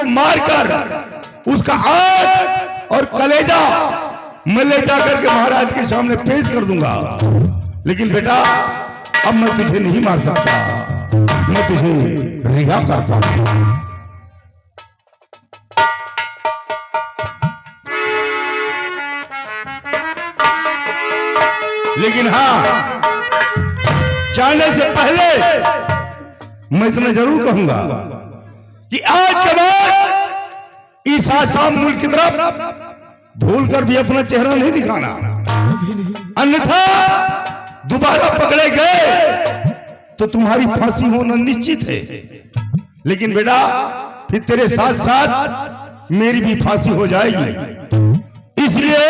को मारकर उसका आंख और कलेजा मैं ले जाकर के महाराज के सामने पेश कर दूंगा। लेकिन बेटा अब मैं तुझे नहीं मार सकता, मैं तुझे रिहा करता हूं। लेकिन हाँ, जाने से पहले मैं इतना जरूर कहूंगा कि आज के बाद इस आसाम मुल्क की तरफ भूलकर भी अपना चेहरा नहीं दिखाना, अन्यथा दोबारा पकड़े गए तो तुम्हारी फांसी होना निश्चित है। लेकिन बेटा फिर तेरे साथ साथ मेरी भी फांसी हो जाएगी, इसलिए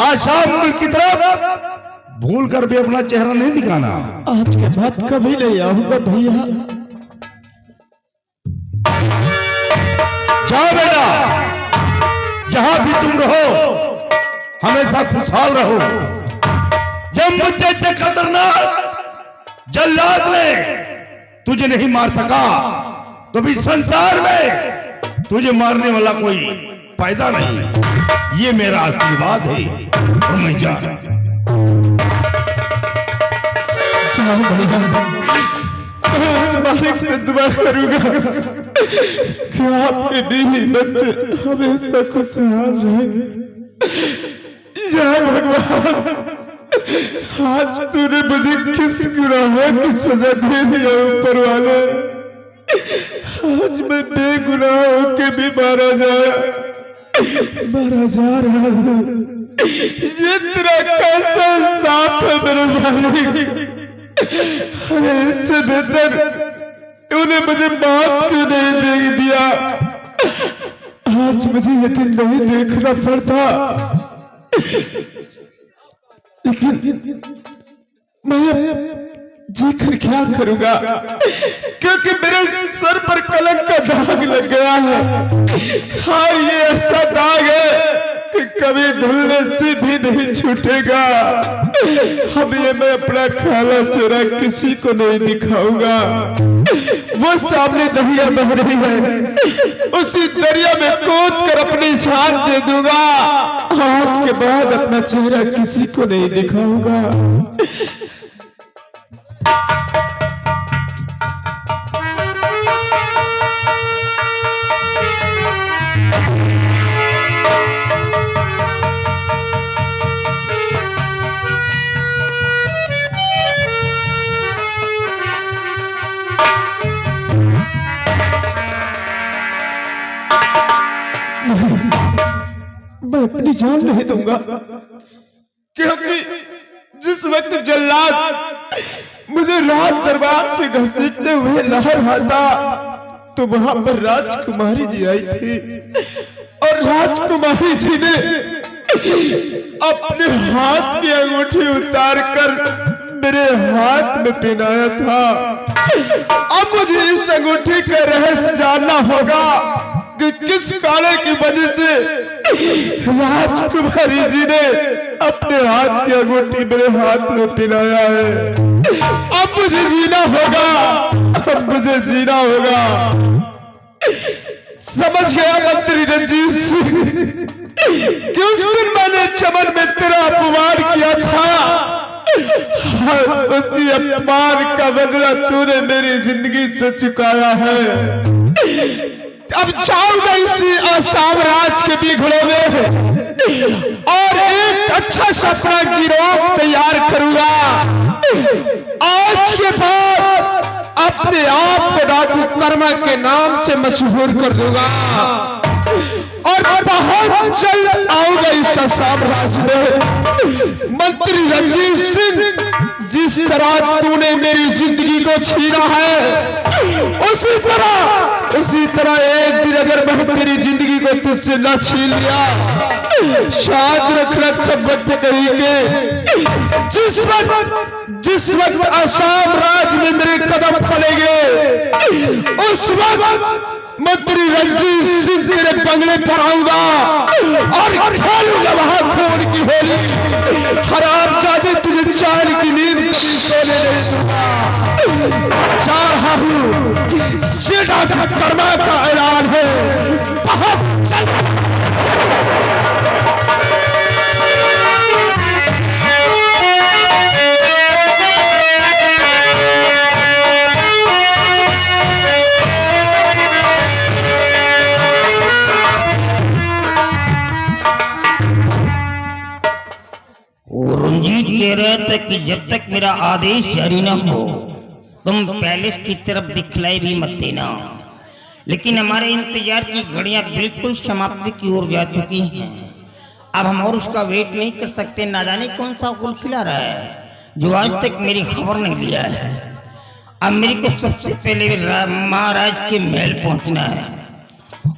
आसाम मुल्क की तरफ भूल कर भी अपना चेहरा नहीं दिखाना। आज के बाद कभी नहीं आऊंगा भैया। जाओ बेटा, जहां भी तुम रहो हमेशा खुशहाल रहो। जब मुझे से खतरनाक जल्लाद ने तुझे नहीं मार सका तो भी संसार में तुझे मारने वाला कोई पैदा नहीं। ये मेरा आशीर्वाद है और मैं जा भैया, मैं उस मालिक से दुआ करूंगा कि आपके बीवी बच्चे हमेशा खुशहाल रहे। जय भगवान, आज तूने मुझे किस गुनाह की सजा दे दिया ऊपर वाले। आज मैं बेगुनाह होके भी मारा जा रहा हूं। ये तेरा कैसा इंसाफ है मेरे मालिक। अरे इससे बेहतर तूने मुझे मौत क्यों नहीं दे दिया। आज मुझे ये दिन नहीं देखना पड़ता, लेकिन मैं जीकर क्या करूंगा, क्योंकि मेरे सर पर कलंक का दाग लग गया है। और ये ऐसा दाग है कि कभी धुलने से भी नहीं छूटेगा। अब ये मैं अपना खाला चेहरा किसी को नहीं दिखाऊंगा। वो सामने दरिया बह रही है, उसी दरिया में कूद कर अपनी जान दे दूंगा। आज के बाद अपना चेहरा किसी को नहीं दिखाऊंगा। मैं अपनी जान नहीं दूंगा, क्योंकि जिस वक्त जल्लाद मुझे रात दरबार से घसीटते हुए ला रहा था तो वहां पर राजकुमारी जी आई थी, और राजकुमारी जी ने अपने हाथ की अंगूठी उतार कर मेरे हाथ में पहनाया था। अब मुझे इस अंगूठी का रहस्य जानना होगा कि किस कारण की वजह से राजकुमारी जी ने अपने हाथ की अंगूठी मेरे हाथ में पहनाया है। अब मुझे जीना होगा, अब मुझे जीना होगा। समझ गया मंत्री रंजीत सिंह कि उस दिन मैंने चमन में तेरा अपमान किया था, उसी अपमान का बदला तूने मेरी जिंदगी से चुकाया है। अब जाऊंगा इसी आसाम राज के बिगड़ों में और एक अच्छा सपना गिरोह तैयार करूंगा। आज के बाद अपने आप को डाकू कर्मा के नाम से मशहूर कर दूंगा और बहुत जल्द आऊंगा इस आसाम राज में। मंत्री रंजीत सिंह, जिस तरह तूने मेरी जिंदगी को छीना है, उसी तरह एक दिन अगर मैं तेरी जिंदगी को तुझसे न छीन लिया, शायद रखना खबर कहीं के जिस वक्त आसाम राज में मेरे कदम पड़ेंगे, उस वक्त मंत्री रंजीत सिंह तेरे बंगले पर आऊंगा और खेलूंगा वहां खून की होली। हरामजादे, तुझे चैन की नींद कभी सोने नहीं दूंगा। जा रहा हूं, ये डाकू कर्मा का ऐलान है। कि जब तक मेरा आदेश जारी न हो तुम पैलेस की तरफ दिखलाई भी मत देना। लेकिन हमारे इंतजार की घड़ियां बिल्कुल समाप्ति की ओर जा चुकी हैं। अब हम और उसका वेट नहीं कर सकते। ना जाने कौन सा गुल खिला रहा है जो आज तक मेरी खबर नहीं लिया है। अब मेरे को सबसे पहले महाराज के महल पहुंचना है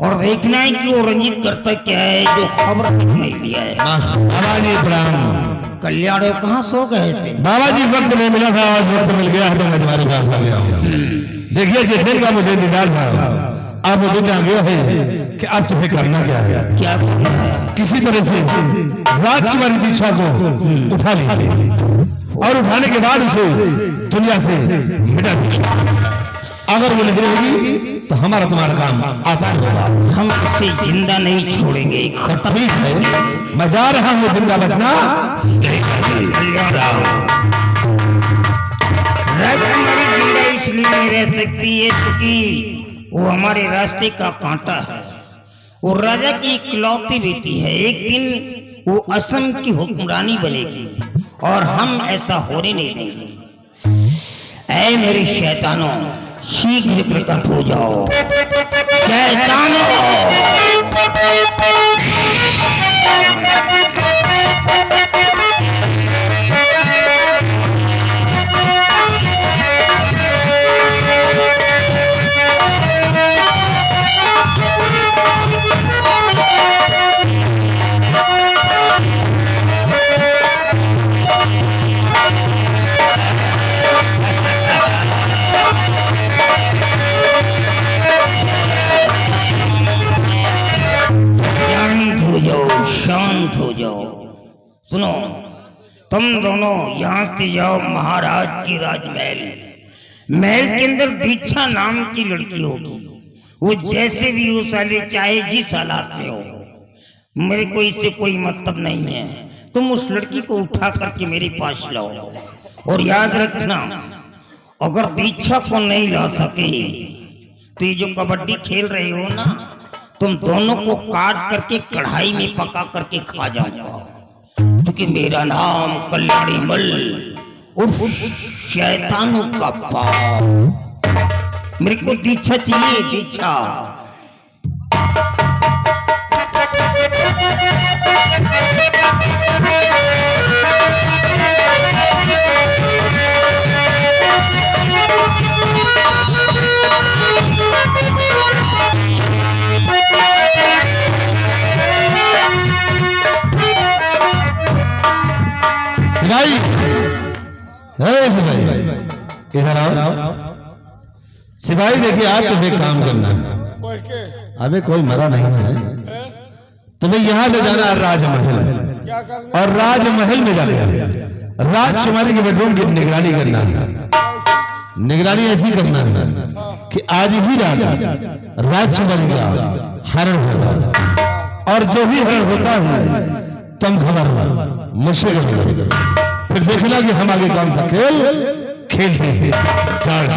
और देखना है कि वो रंजित करता क्या है जो खबर तक नहीं लिया है। बाबा जी प्रणाम। कल्याण कहाँ सो गए थे? बाबा जी वक्त नहीं मिला था, आज वक्त मिल गया है तो मैं तुम्हारे पास आ गया हूँ। देखिए जिस दिन का मुझे दीदार था अब वो दिन आ गया है कि अब तुम्हें करना क्या है। क्या करना है? किसी तरह से राजकुमारी दीक्षा को उठा लीजिए और उठाने के बाद उसे दुनिया से मिटा दीजिए। अगर वो नहीं रहेगी तो हमारा तुम्हारा काम आसान होगा। हम उसे जिंदा नहीं छोड़ेंगे। खत्म है, मैं जा रहा हूँ, जिंदा बचना राजकुमारी जिंदा इसलिए नहीं रह सकती है क्योंकि वो हमारे रास्ते का कांटा है। वो राजा की इकलौती बेटी है। एक दिन वो असम की हुक्मरानी बनेगी और हम ऐसा होने नहीं देंगे। ऐ मेरे शैतानों, शीघ्र प्रकट हो जाओ शैतानों। शांत हो जाओ। सुनो, तुम दोनों यहाँ से जाओ महाराज की राजमहल। महल के अंदर दीक्षा नाम की लड़की होगी। वो जैसे भी हो साले, चाहे जिस हालात में हो, मेरे को इससे कोई मतलब नहीं है। तुम उस लड़की को उठा करके मेरे पास लाओ और याद रखना, अगर दीक्षा को नहीं ला सके तो ये जो कबड्डी खेल रहे हो ना, तुम दोनों को काट करके कढ़ाई में पका करके खा जाऊंगा। क्योंकि मेरा नाम कल्याणी मल उर्फ शैतानों का बाप। मेरे को दीक्षा चाहिए, दीक्षा। सिपाही, इधर आओ। सिपाही देखिए, आप तुम्हें काम करना है। अबे कोई मरा नहीं है, तुम्हें यहाँ ले जाना है राजमहल, और राजमहल में जाकर राजकुमारी के बेडरूम की निगरानी करना है। निगरानी ऐसी करना है कि आज ही रात राजकुमारी का हरण होगा, और जो भी हरण होता है तुम खबर मुझसे करोगे। फिर देखना कि हम आगे कौन सा खेल खेलते हैं। चार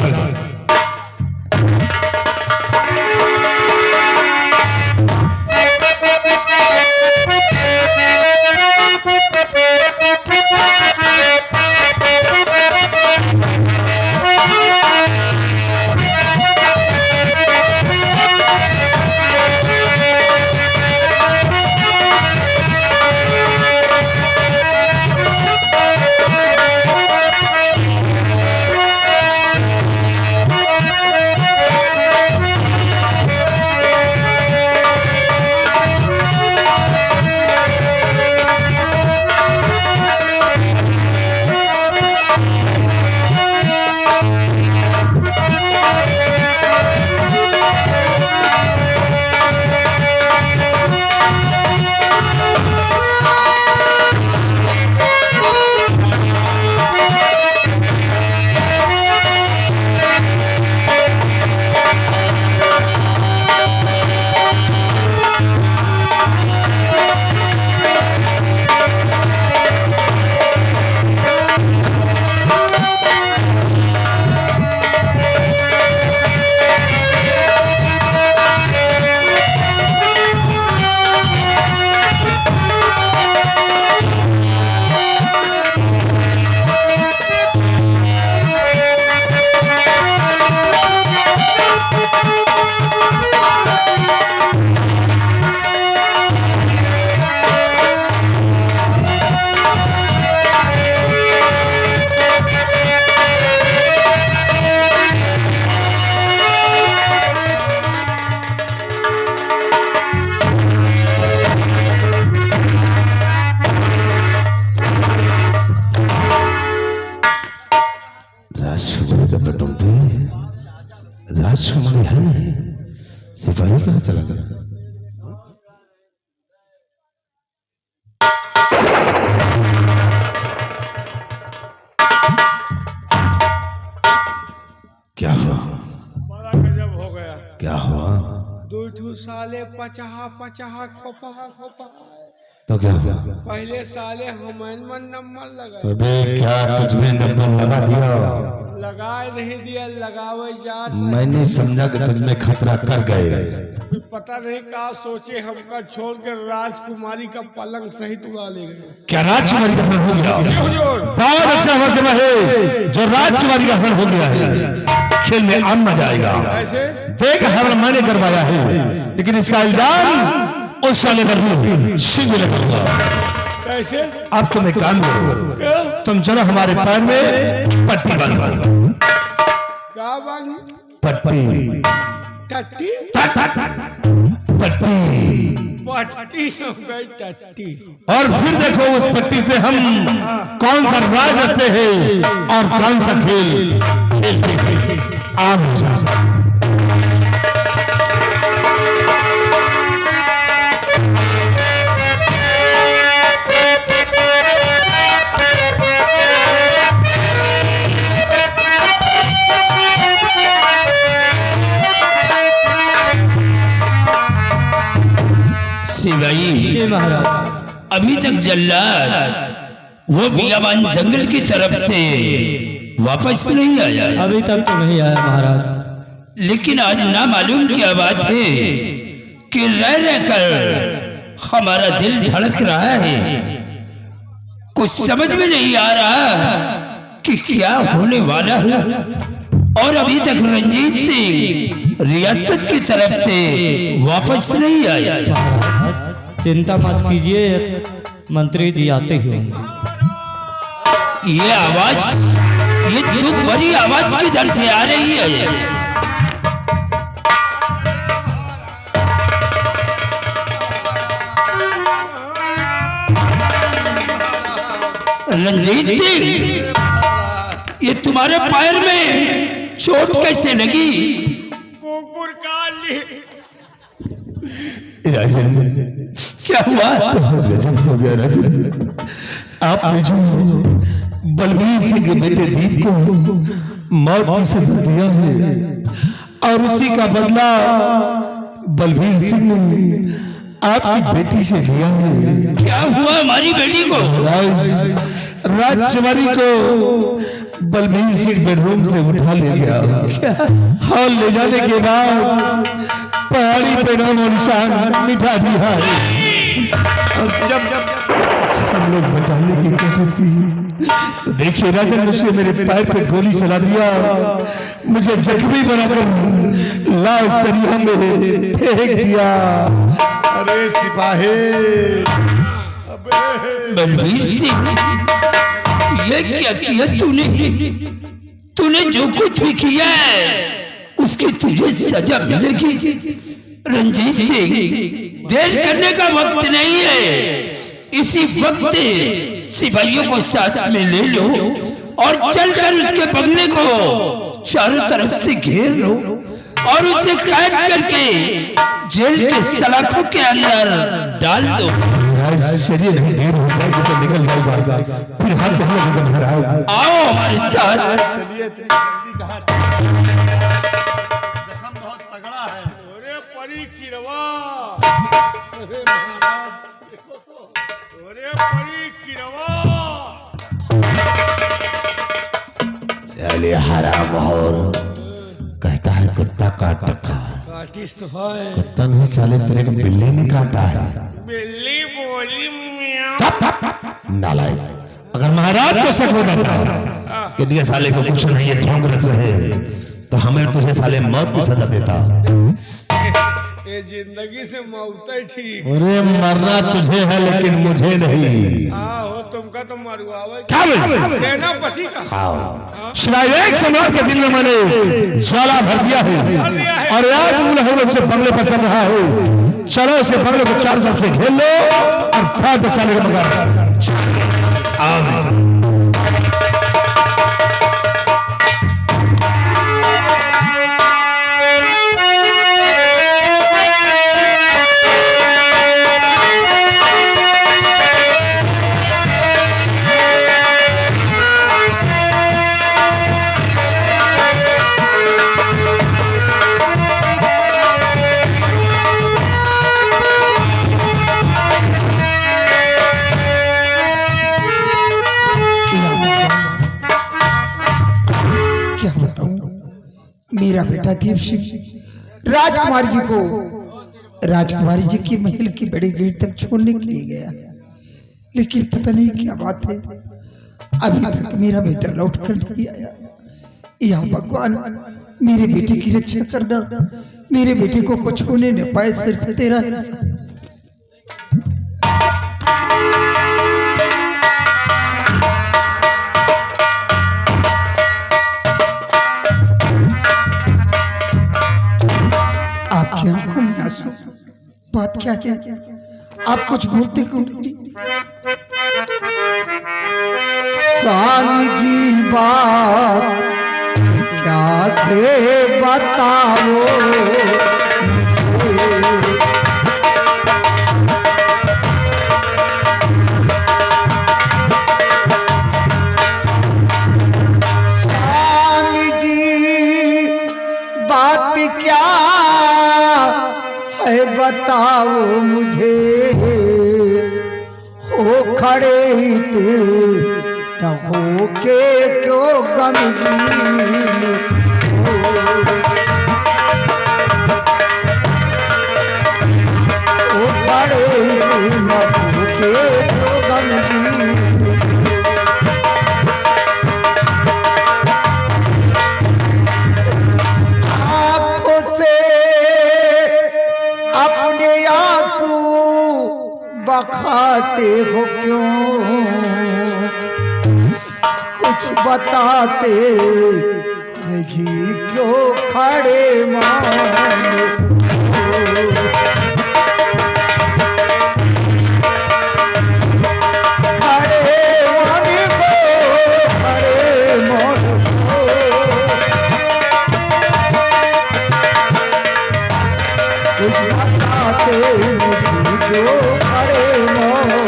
क्या हुआ? बड़ा गजब हो गया। क्या हुआ? दो साले पचाहा पचाहा खोपा खोपा। तो क्या हुआ? पहले साले हमन नंबर लगा। अबे क्या तुझमें नंबर लगा दिया? लगाए नहीं दिया, लगावे जात। मैंने समझा कि तुझमें खतरा कर गए। पता नहीं कहा सोचे हमका छोड़ के राजकुमारी का पलंग सहित उड़ा ले गए। क्या राजकुमारी का हरण हो गया? बहुत अच्छा मौसम है जो राजकुमारी का हरण हो गया है। खेल में आम मजा आएगा। ऐसे देख हरण मैंने करवाया है, लेकिन इसका इल्जाम उस साले पर भी सीधे लगाऊंगा। कैसे? अब तुम एक काम करो, तुम चलो हमारे पैर में पट्टी बांधो। क्या बांधी? पट्टी टट्टी पट्टी पट्टी हो गई टट्टी। और फिर देखो उस पट्टी से हम कौन सा राज रचते हैं और कौन सा खेल खेलते हैं। आप सिवाई महाराज, अभी तक जल्लाद वो बियाबान जंगल की तरफ से वापस नहीं आया। अभी तक तो नहीं आया महाराज। लेकिन आज ना मालूम क्या बात है कि रह रहकर हमारा दिल धड़क रहा है। कुछ समझ में नहीं आ रहा कि क्या होने वाला है। और अभी तक रंजीत सिंह रियासत की तरफ से वापस नहीं आया। चिंता मत कीजिए, मंत्री जी आते ही होंगे। ये आवाज, ये दुख भरी आवाज किधर से आ रही है? रंजीत सिंह, ये तुम्हारे पैर में चोट कैसे लगी? कुकुर काट ली। राजन, क्या हुआ? गजब हो गया राजन। आपने जो बलबीर सिंह के बेटे दीप को मौत की सजा दिया है और उसी का बदला बलबीर सिंह ने आपकी बेटी से लिया है। क्या हुआ हमारी बेटी को? राजकुमारी को बलबीर सिंह बेडरूम से उठा ले गया और ले जाने के बाद पहाड़ी पे नाम और निशान मिटा दिया। और जब हम लोग बचाने की कोशिश की तो देखिए राजन, मुझसे मेरे पैर पे गोली चला दिया, मुझे जख्मी बनाकर लाश दरिया में फेंक दिया। अरे सिपाही, बलबीर सिंह, ये क्या किया तूने? तूने जो कुछ भी किया है उसकी तुझे सजा मिलेगी। रंजीत सिंह, देर करने का वक्त नहीं है। इसी वक्त सिपाहियों को साथ में ले लो और चलकर उसके बंगले को चारों तरफ से घेर लो और उसे कैद करके जेल के सलाखों के अंदर डाल दो। चलिए, नहीं देर हो जाएगी तो निकल जाएगा, फिर हम दोनों घर आओ। आओ हमारे साथ। चलिए, जल्दी कहाँ जख्म बहुत तगड़ा है। अरे परी किरवा, अरे परी किरवा। चलिए, हराम और कहता है कुत्ता काट रखा है। काटिस तो है। कुत्ता नहीं साले, तेरे को बिल्ली ने काटा है। बिल्ली बोली मियां। नालायक, अगर महाराज को शक हो जाता कि दिया साले को कुछ नहीं है, ढोंग रच रहे, तो हमें तुझे साले मौत की सजा देता। ये जिंदगी से मौत ही ठीक। अरे मरना तुझे है लेकिन मुझे नहीं। हाँ हो, तुमका तो मरुआवे। क्या बोले? सेनापति का। शिवाय एक सम्राट के दिल में मैंने ज्वाला भर दिया है और एक मूल से बंगले पर चल रहा है। चलो इसे बंगले को चारों तरफ से घेर लो और 5 साल का मगर आओ। मेरा बेटा दीप सिंह राजकुमारी जी को राजकुमारी जी की महल की बड़ी गेट तक छोड़ने के लिए गया, लेकिन पता नहीं क्या बात है, अभी तक मेरा बेटा लौट कर नहीं आया। या भगवान मेरे बेटे की रक्षा करना, मेरे बेटे को कुछ होने न पाए, सिर्फ तेरा हिस्सा। आपकी आंखों में आंसू, बात क्या क्या? आप कुछ बोलते क्यों नहीं? स्वामी जी बात क्या के बताओ मुझे, स्वामी जी बात क्या है बताओ मुझे, हो खड़े थे न हो के क्यों गमगीन हो खड़े थे न हो के क्यों गमगीन। आँखों से अपने आंसू बखाते हो क्यों, कुछ बताते नहीं क्यों खड़े मानो, खड़े माने को, खड़े मानो कुछ बताते नहीं क्यों खड़े मानो।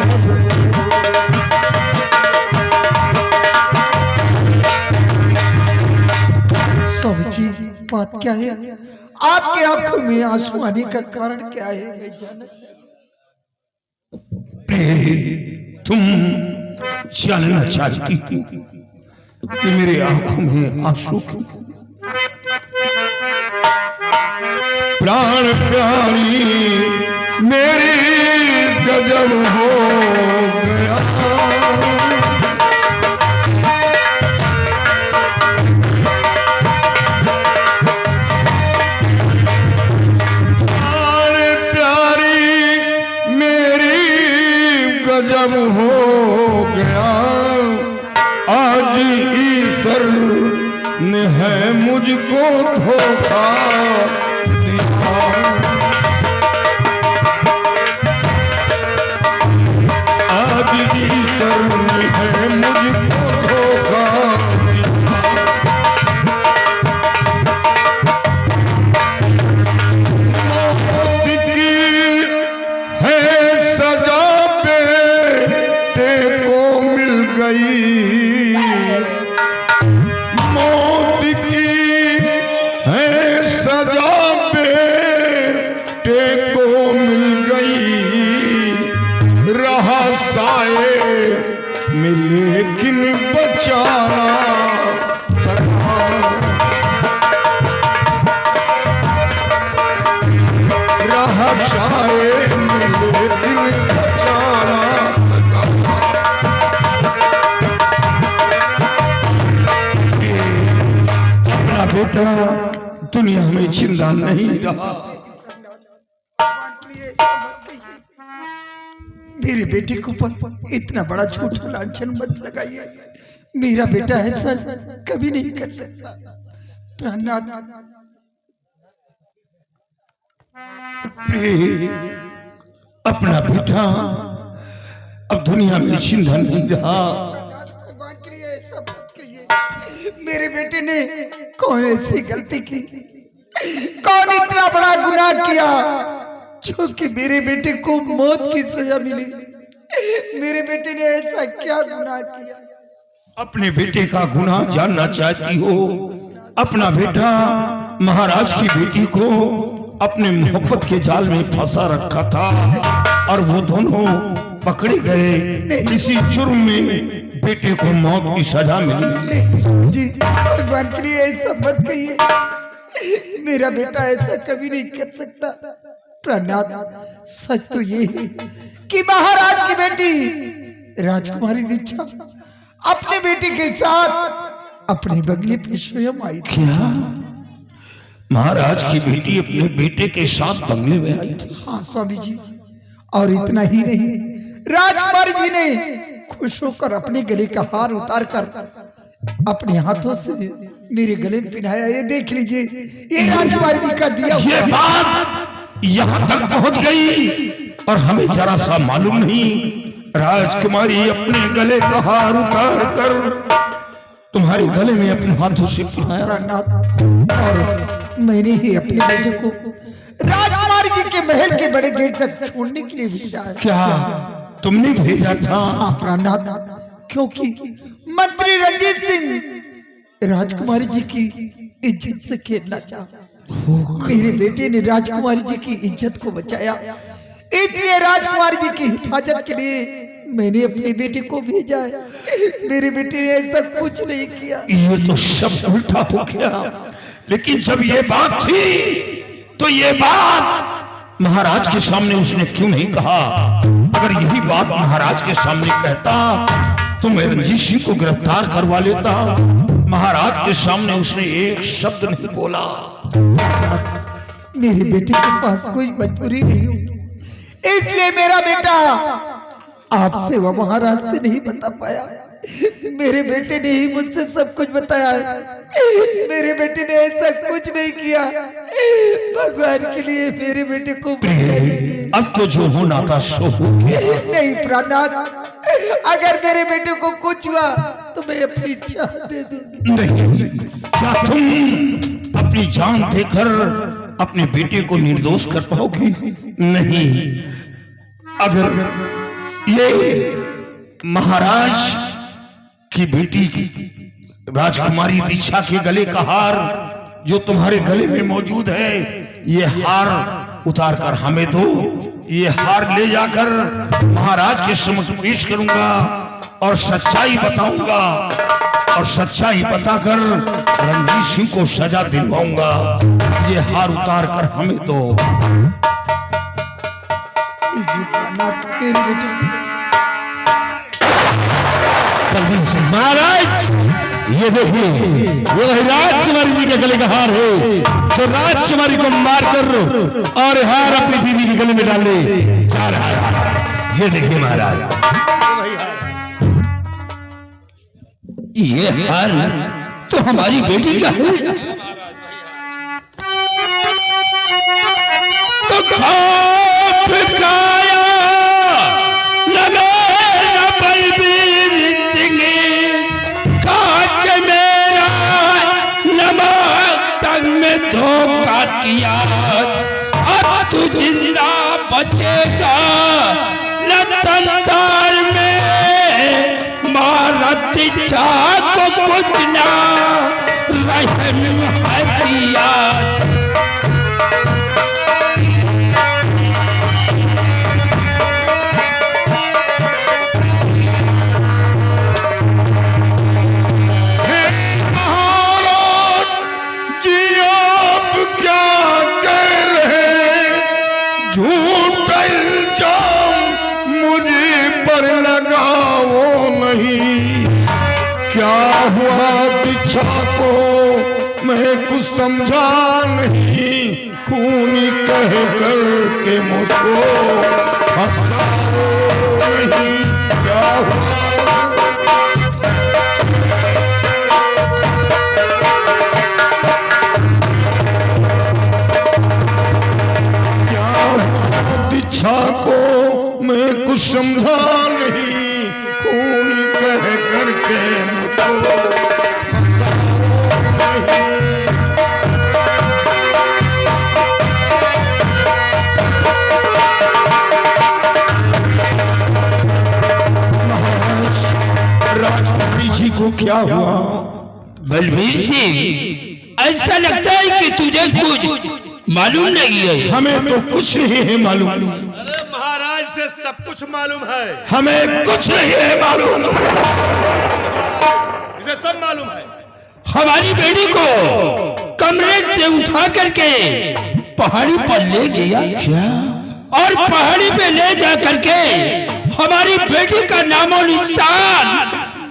जी बात क्या है? आपके आंखों में आंसू आने का कारण क्या है? मैं जानना। तुम जानना चाहती हो कि मेरे आंखों में आंसू क्यों? प्राण प्यारी मेरी गजब हो गया, गजब हो गया, आज ईश्वर ने है मुझको धोखा दिया, आज ईश्वर ने है मुझको धोखा दिया। मौत की है सजा को मिल गई, मौत की है सजा बेटे को मिल गई, रहा साए में लेकिन बचाना सका, रहा साए में लेकिन बचाना बेटा दुनिया में जिंदा नहीं रहा। मेरे बेटे को पर इतना बड़ा झूठा लांछन मत लगाइए, मेरा बेटा है सर, कभी नहीं कर सकता। प्राणनाथ अपना बेटा अब दुनिया में जिंदा नहीं रहा। भगवान के लिए ऐसा मत कहिए। मेरे बेटे ने कौन ऐसी गलती की, कौन इतना बड़ा गुनाह किया जो कि मेरे बेटे को मौत की सजा मिली? मेरे बेटे ने ऐसा क्या गुनाह किया? अपने बेटे का गुनाह जानना चाहती हो? अपना बेटा महाराज की बेटी को अपने मोहब्बत के जाल में फंसा रखा था और वो दोनों पकड़े गए। इसी जुर्म में बेटे को मौत की सजा मिली। नहीं जी, भगवान के लिए ऐसा मत कहिए। मेरा बेटा ऐसा कभी नहीं कर सकता। प्रहलाद, सच तो ये है कि महाराज की बेटी राजकुमारी दीक्षा अपने बेटे के साथ अपने बंगले पे स्वयं आई थी। क्या महाराज की बेटी अपने बेटे के साथ बंगले में आई थी? हाँ स्वामी जी, और इतना ही नहीं, राजकुमारी जी ने खुश होकर अपने गले का हार उतार कर अपने हाथों से मेरे गले में पहनाया। ये देख लीजिए, ये राजकुमारी जी का दिया ये हुआ। बात यहाँ तक पहुंच गई और हमें जरा सा मालूम नहीं। राजकुमारी अपने गले का हार उतार कर तुम्हारे गले में अपने हाथों से पहनाया। प्रहलाद, और मैंने ही अपने बेटे को राजकुमारी जी के महल के बड़े गेट तक छोड़ने के लिए भेजा है। क्या तुमने भेजा था? हाँ प्रहलाद, क्योंकि मंत्री रंजीत सिंह राजकुमारी जी की इज्जत से खेलना चाहा। मेरे बेटे ने राजकुमारी जी की इज्जत को बचाया, इसलिए राजकुमारी जी की हिफाजत के लिए मैंने अपने बेटे को भेजा है। मेरे बेटे ने ऐसा कुछ नहीं किया। ये तो सब उल्टा हो गया। लेकिन जब ये बात थी तो ये बात महाराज के सामने उसने क्यों नहीं कहा? अगर यही बात महाराज के सामने कहता तो मैं रंजीत सिंह को गिरफ्तार करवा लेता। महाराज के सामने उसने एक शब्द नहीं बोला। मेरे बेटे के पास कोई मजबूरी नहीं होगी, इसलिए मेरा बेटा आपसे व महाराज से नहीं बता पाया। मेरे बेटे ने ही मुझसे सब कुछ बताया है। मेरे बेटे ने ऐसा कुछ नहीं किया। भगवान के लिए मेरे बेटे को बचा लीजिए। अब तो जो होना था सो हो गया। नहीं प्रहलाद, अगर मेरे बेटे को कुछ हुआ तो मैं अपनी इच्छा दे दूंगी। नहीं, क्या तुम अपनी जान देकर अपने बेटे को निर्दोष कर पाओगी? नहीं। अगर ये महाराज की बेटी की राजकुमारी दीक्षा के गले का हार जो तुम्हारे गले में मौजूद है, ये हार उतार कर हमें दो। ये हार ले जाकर महाराज के समक्ष पेश करूंगा और सच्चाई बताऊंगा, और सच्चाई बताकर रंजीत सिंह को सजा दिलवाऊंगा। ये हार उतार कर हमें दो। मेरे बेटे को महाराज, ये देखिए, ये वही राजकुमारी जी के गले का हार है जो राजकुमारी को मार कर और हार अपनी बीवी के गले में डाले जा रहा है। ये देखिए महाराज, ये हार तो हमारी बेटी का है। तो खाप खाया न मेरा बलबीर सिंह, खाक मेरा नमक संग में धोखा किया। अब तू जिंदा बचेगा न संसार में, मारत इच्छा को कुछ ना रहम हटिया। झूठ इल्जाम मुझे पर लगाओ नहीं। क्या हुआ दीक्षा को मैं कुछ समझा नहीं। खूनी कह कर के मुझको हंसाओ नहीं। क्या हुआ दीक्षा को मैं कुछ समझा नहीं। खूनी कह करके मुझको महाराज, राजकुमारी जी को क्या हुआ? बलबीर सिंह, ऐसा लगता है कि तुझे कुछ मालूम नहीं है। हमें तो कुछ नहीं है मालूम। अरे महाराज से सब कुछ मालूम है। हमें कुछ नहीं है मालूम। इसे सब मालूम है। हमारी बेटी को कमरे से उठा करके पहाड़ी पर ले गया। क्या? और पहाड़ी पे ले जा करके हमारी बेटी का नामो निशान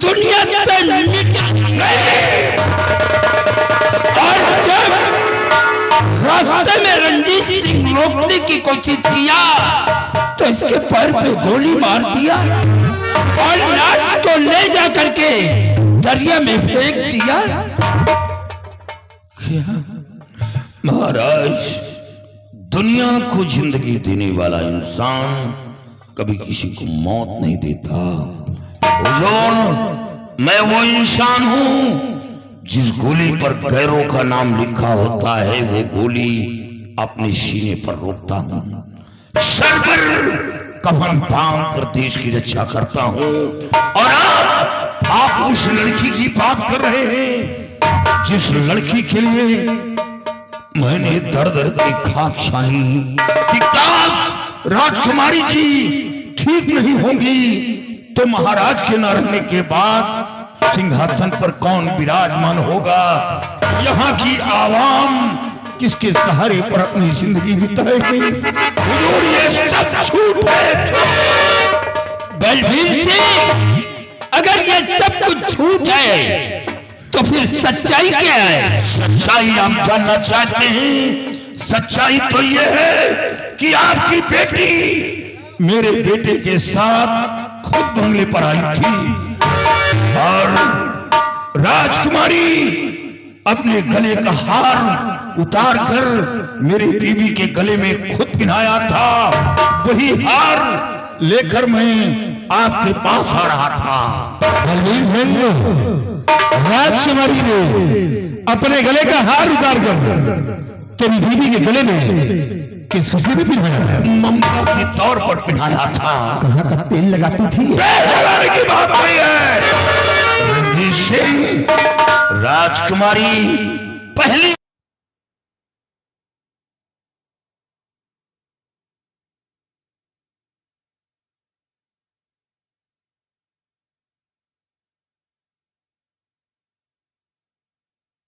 दुनिया से मिटा गए। और जब रास्ते में रंजीत सिंह रोकने की कोशिश किया तो इसके पैर पे गोली मार दिया और लाश को ले जा करके दरिया में फेंक दिया। महाराज, दुनिया को जिंदगी देने वाला इंसान कभी किसी को मौत नहीं देता। हुजूर, मैं वो इंसान हूं जिस गोली पर गैरों का नाम लिखा होता है, वो गोली अपने सीने पर रोकता हूं, सर पर कफन बांध कर देश की रक्षा करता हूं। और आप उस लड़की की बात कर रहे हैं जिस लड़की के लिए मैंने दर दर की खाक छानी कि काश राजकुमारी जी ठीक नहीं होंगी तो महाराज के न रहने के बाद सिंहासन पर कौन विराजमान होगा, यहाँ की आवाम किसके सहारे पर अपनी जिंदगी बिताएगी। हुजूर, ये सब झूठ है। बलबीर सिंह, अगर ये सब कुछ झूठ है तो फिर सच्चाई क्या है? सच्चाई आप जानना चाहते हैं? सच्चाई तो ये है कि आपकी बेटी मेरे बेटे के साथ खुद बंगले पर आई थी और राजकुमारी अपने गले का हार उतार कर मेरी बीवी के गले में खुद पहनाया था। वही हार लेकर मैं आपके पास आ रहा था। बलबीर सिंह, राजकुमारी ने अपने गले का हार उतार कर तेरी बीवी के गले में किस खुशी में पहनाया था? ममता के तौर पर पहनाया था। कहाँ का तेल लगाती थी? लगाने की बात नहीं है रणजीत सिंह। राजकुमारी पहली